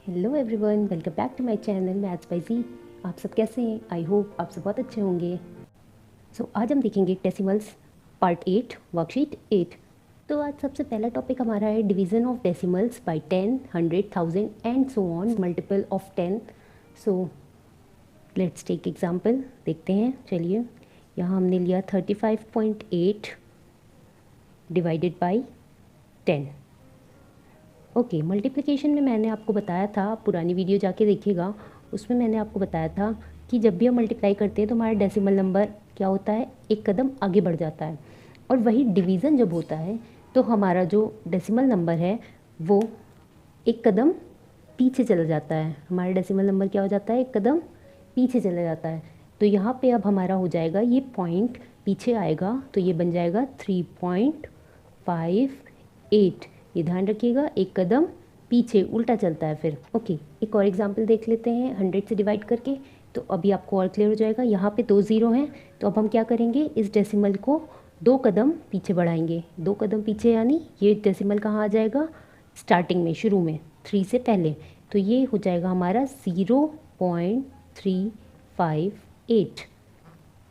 Hello everyone, welcome back to my channel maths by G. आप सब कैसे हैं? आई होप आप सब बहुत अच्छे होंगे। आज हम देखेंगे डेसिमल्स पार्ट 8 वर्कशीट 8। तो आज सबसे पहला टॉपिक हमारा है division of decimals by 10, 100, 1000 and so on multiple of 10। So let's take example. देखते हैं। चलिए, यहाँ हमने लिया 35.8 डिवाइडेड बाई 10। ओके, मल्टीप्लिकेशन में मैंने आपको बताया था, पुरानी वीडियो जाके देखिएगा, उसमें मैंने आपको बताया था कि जब भी हम मल्टीप्लाई करते हैं तो हमारा डेसिमल नंबर क्या होता है, एक कदम आगे बढ़ जाता है। और वही डिवीज़न जब होता है तो हमारा जो डेसिमल नंबर है वो एक कदम पीछे चला जाता है। हमारा डेसिमल नंबर क्या हो जाता है, एक कदम पीछे चला जाता है। तो यहाँ पे अब हमारा हो जाएगा, ये पॉइंट पीछे आएगा तो ये बन जाएगा 3.58। ये ध्यान रखिएगा, एक कदम पीछे उल्टा चलता है फिर। ओके, एक और एग्जांपल देख लेते हैं 100 से डिवाइड करके। तो अभी आपको और क्लियर हो जाएगा। यहाँ पे 2 ज़ीरो हैं तो अब हम क्या करेंगे, इस डेसिमल को 2 कदम पीछे बढ़ाएंगे। 2 कदम पीछे यानी ये डेसिमल कहाँ आ जाएगा, स्टार्टिंग में, शुरू में, 3 से पहले। तो ये हो जाएगा हमारा 0.358।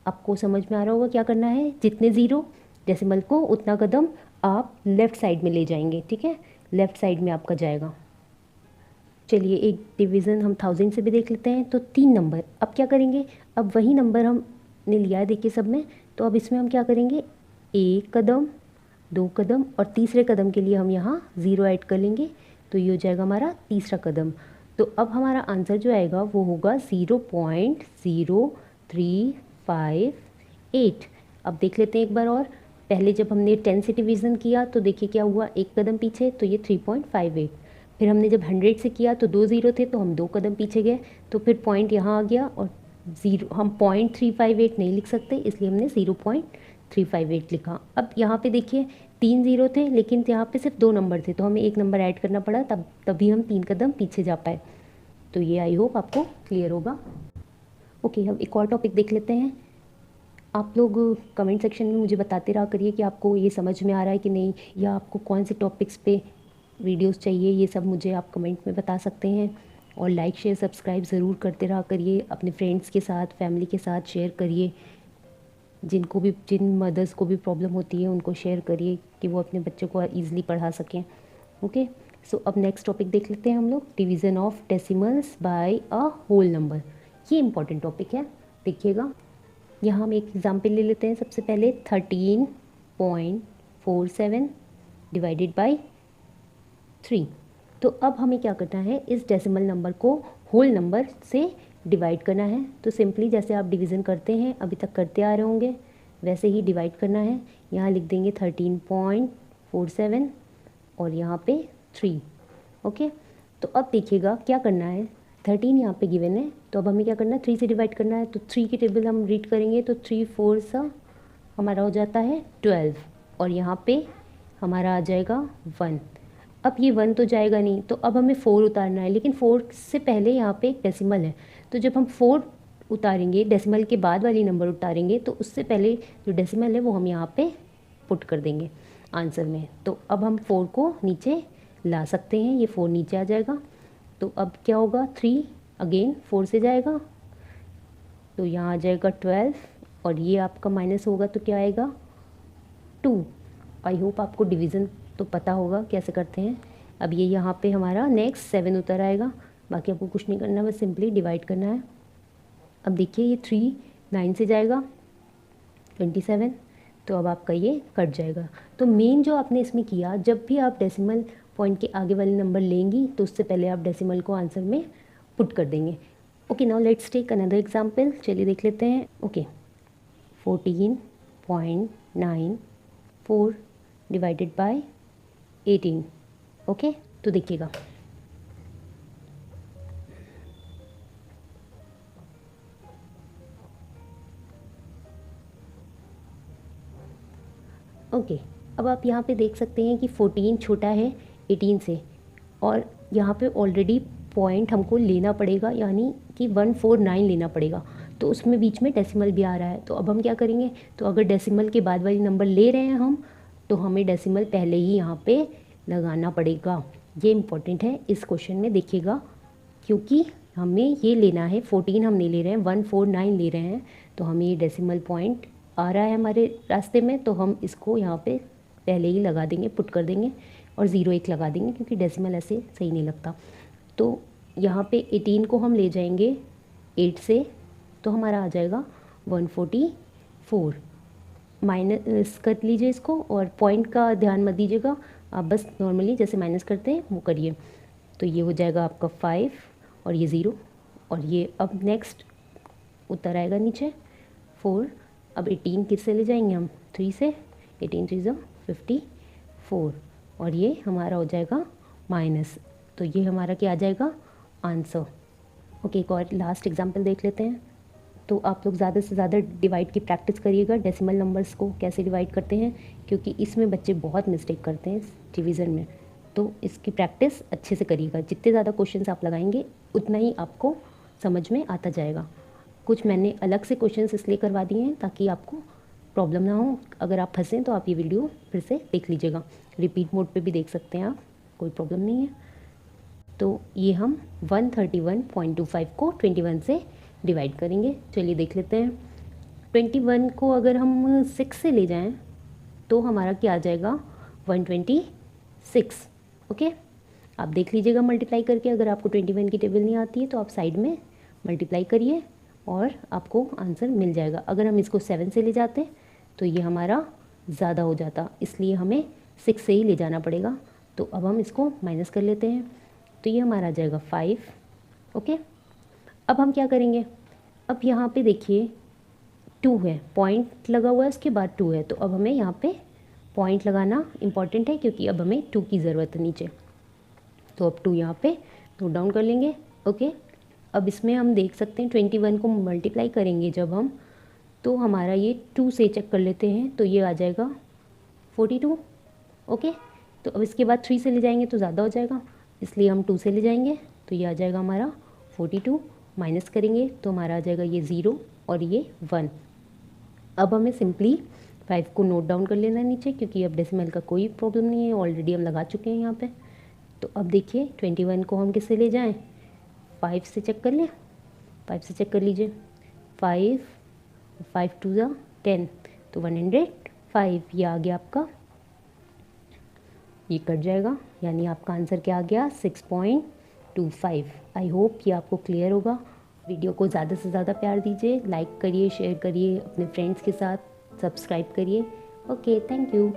आपको समझ में आ रहा होगा क्या करना है, जितने ज़ीरो डेसिमल को उतना कदम आप लेफ़्ट साइड में ले जाएंगे। ठीक है, लेफ़्ट साइड में आपका जाएगा। चलिए, एक डिवीज़न हम 1000 से भी देख लेते हैं। तो 3 नंबर, अब क्या करेंगे, अब वही नंबर हमने लिया है देखिए सब में। तो अब इसमें हम क्या करेंगे, 1 कदम, 2 कदम और तीसरे कदम के लिए हम यहाँ 0 ऐड कर लेंगे। तो ये हो जाएगा हमारा तीसरा कदम। तो अब हमारा आंसर जो आएगा वो होगा 0.0358। अब देख लेते हैं एक बार और। पहले जब हमने 10 से डिवीज़न किया तो देखिए क्या हुआ, एक कदम पीछे, तो ये 3.58। फिर हमने जब 100 से किया तो 2 ज़ीरो थे तो हम 2 कदम पीछे गए, तो फिर पॉइंट यहाँ आ गया और ज़ीरो, हम 0.358 नहीं लिख सकते इसलिए हमने 0.358 लिखा। अब यहाँ पे देखिए 3 ज़ीरो थे लेकिन यहाँ पे सिर्फ 2 नंबर थे तो हमें एक नंबर ऐड करना पड़ा, तभी हम 3 कदम पीछे जा पाए। तो ये आई होप आपको क्लियर होगा। ओके, हम एक और टॉपिक देख लेते हैं। आप लोग कमेंट सेक्शन में मुझे बताते रहा करिए कि आपको ये समझ में आ रहा है कि नहीं, या आपको कौन से टॉपिक्स पे वीडियोस चाहिए, ये सब मुझे आप कमेंट में बता सकते हैं। और लाइक शेयर सब्सक्राइब ज़रूर करते रहा करिए, अपने फ्रेंड्स के साथ, फैमिली के साथ शेयर करिए। जिन मदर्स को भी प्रॉब्लम होती है उनको शेयर करिए कि वो अपने बच्चों को ईज़िली पढ़ा सकें। ओके, सो अब नेक्स्ट टॉपिक देख लेते हैं हम लोग, division of decimals by a whole number. ये इंपॉर्टेंट टॉपिक है, देखिएगा। यहाँ हम एक एग्जाम्पल ले लेते हैं। सबसे पहले 13.47 डिवाइडेड बाई 3। तो अब हमें क्या करना है, इस डेसिमल नंबर को होल नंबर से डिवाइड करना है। तो सिंपली जैसे आप डिवीज़न करते हैं, अभी तक करते आ रहे होंगे, वैसे ही डिवाइड करना है। यहाँ लिख देंगे 13.47 और यहाँ पे 3। ओके, तो अब देखिएगा क्या करना है, 13 यहाँ पे गिवन है तो अब हमें क्या करना है, 3 से डिवाइड करना है। तो 3 की टेबल हम रीड करेंगे तो 3 4 सा हमारा हो जाता है 12 और यहाँ पे हमारा आ जाएगा 1। अब ये 1 तो जाएगा नहीं, तो अब हमें 4 उतारना है, लेकिन 4 से पहले यहाँ पे एक डेसिमल है। तो जब हम 4 उतारेंगे, डेसिमल के बाद वाली नंबर उतारेंगे, तो उससे पहले जो डेसिमल है वो हम यहाँ पे पुट कर देंगे आंसर में। तो अब हम 4 को नीचे ला सकते हैं, ये 4 नीचे आ जाएगा। तो अब क्या होगा, 3 अगेन 4 से जाएगा तो यहाँ आ जाएगा 12 और ये आपका माइनस होगा तो क्या आएगा, 2। आई होप आपको डिवीज़न तो पता होगा कैसे करते हैं। अब ये यहाँ पे हमारा नेक्स्ट 7 उतर आएगा, बाकी आपको कुछ नहीं करना, बस सिंपली डिवाइड करना है। अब देखिए ये 3 9 से जाएगा 27, तो अब आपका ये कट जाएगा। तो मेन जो आपने इसमें किया, जब भी आप डेसिमल पॉइंट के आगे वाले नंबर लेंगी तो उससे पहले आप डेसिमल को आंसर में पुट कर देंगे। Okay, now let's take another example. चलिए देख लेते हैं। Okay, 14.94 divided by 18। ओके, तो देखिएगा ओके, अब आप यहाँ पे देख सकते हैं कि 14 छोटा है 18 से, और यहाँ पे ऑलरेडी पॉइंट हमको लेना पड़ेगा, यानी कि 149 लेना पड़ेगा। तो उसमें बीच में डेसिमल भी आ रहा है, तो अब हम क्या करेंगे, तो अगर डेसिमल के बाद वाली नंबर ले रहे हैं हम, तो हमें डेसिमल पहले ही यहाँ पे लगाना पड़ेगा। ये इम्पॉर्टेंट है इस क्वेश्चन में, देखिएगा क्योंकि हमें ये लेना है 14 हम नहीं ले रहे हैं, 149 ले रहे हैं, तो हमें ये डेसिमल पॉइंट आ रहा है हमारे रास्ते में, तो हम इसको यहाँ पे पहले ही लगा देंगे, पुट कर देंगे और 0 1 लगा देंगे, क्योंकि डेसिमल ऐसे सही नहीं लगता। तो यहाँ पे 18 को हम ले जाएंगे 8 से, तो हमारा आ जाएगा 144। माइनस कर लीजिए इसको, और पॉइंट का ध्यान मत दीजिएगा, आप बस नॉर्मली जैसे माइनस करते हैं वो करिए। तो ये हो जाएगा आपका 5 और ये 0, और ये अब नेक्स्ट उतर आएगा नीचे 4। अब 18 किससे ले जाएंगे हम, 3 से, 18 3 54, और ये हमारा हो जाएगा माइनस। तो ये हमारा क्या आ जाएगा, आंसर। ओके, एक और लास्ट एग्जांपल देख लेते हैं। तो आप लोग ज़्यादा से ज़्यादा डिवाइड की प्रैक्टिस करिएगा, डेसिमल नंबर्स को कैसे डिवाइड करते हैं, क्योंकि इसमें बच्चे बहुत मिस्टेक करते हैं डिवीज़न में। तो इसकी प्रैक्टिस अच्छे से करिएगा, जितने ज़्यादा क्वेश्चंस आप लगाएंगे उतना ही आपको समझ में आता जाएगा। कुछ मैंने अलग से क्वेश्चंस इसलिए करवा दिए हैं ताकि आपको प्रॉब्लम ना हो। अगर आप फंसें तो आप ये वीडियो फिर से देख लीजिएगा, रिपीट मोड पे भी देख सकते हैं आप, कोई प्रॉब्लम नहीं है। तो ये हम 131.25 को 21 से डिवाइड करेंगे। चलिए देख लेते हैं। 21 को अगर हम 6 से ले जाएं तो हमारा क्या आ जाएगा, 126। ओके, आप देख लीजिएगा मल्टीप्लाई करके। अगर आपको 21 की टेबल नहीं आती है तो आप साइड में मल्टीप्लाई करिए और आपको आंसर मिल जाएगा। अगर हम इसको 7 से ले जाते तो ये हमारा ज़्यादा हो जाता, इसलिए हमें 6 से ही ले जाना पड़ेगा। तो अब हम इसको माइनस कर लेते हैं, तो ये हमारा आ जाएगा 5। ओके, अब हम क्या करेंगे, अब यहाँ पे देखिए 2 है, पॉइंट लगा हुआ है, उसके बाद 2 है, तो अब हमें यहाँ पे पॉइंट लगाना इम्पॉर्टेंट है, क्योंकि अब हमें 2 की ज़रूरत है नीचे। तो अब 2 यहाँ पे नोट डाउन कर लेंगे। ओके, अब इसमें हम देख सकते हैं 21 को मल्टीप्लाई करेंगे जब हम, तो हमारा ये 2 से चेक कर लेते हैं, तो ये आ जाएगा 42। ओके, तो अब इसके बाद 3 से ले जाएंगे तो ज़्यादा हो जाएगा, इसलिए हम 2 से ले जाएंगे, तो ये आ जाएगा हमारा 42। माइनस करेंगे तो हमारा आ जाएगा ये 0 और ये 1। अब हमें सिंपली 5 को नोट डाउन कर लेना है नीचे, क्योंकि अब डेसिमल का कोई प्रॉब्लम नहीं है, ऑलरेडी हम लगा चुके हैं यहाँ पे। तो अब देखिए 21 को हम किससे ले जाएं, 5 से चेक कर लें, 5 से चेक कर लीजिए। 5 5 2 10, तो 105 ये आ गया आपका, ये कट जाएगा, यानी आपका आंसर क्या आ गया, 6.25। आई होप ये आपको क्लियर होगा। वीडियो को ज़्यादा से ज़्यादा प्यार दीजिए, लाइक करिए, शेयर करिए अपने फ्रेंड्स के साथ, सब्सक्राइब करिए। Okay, thank you.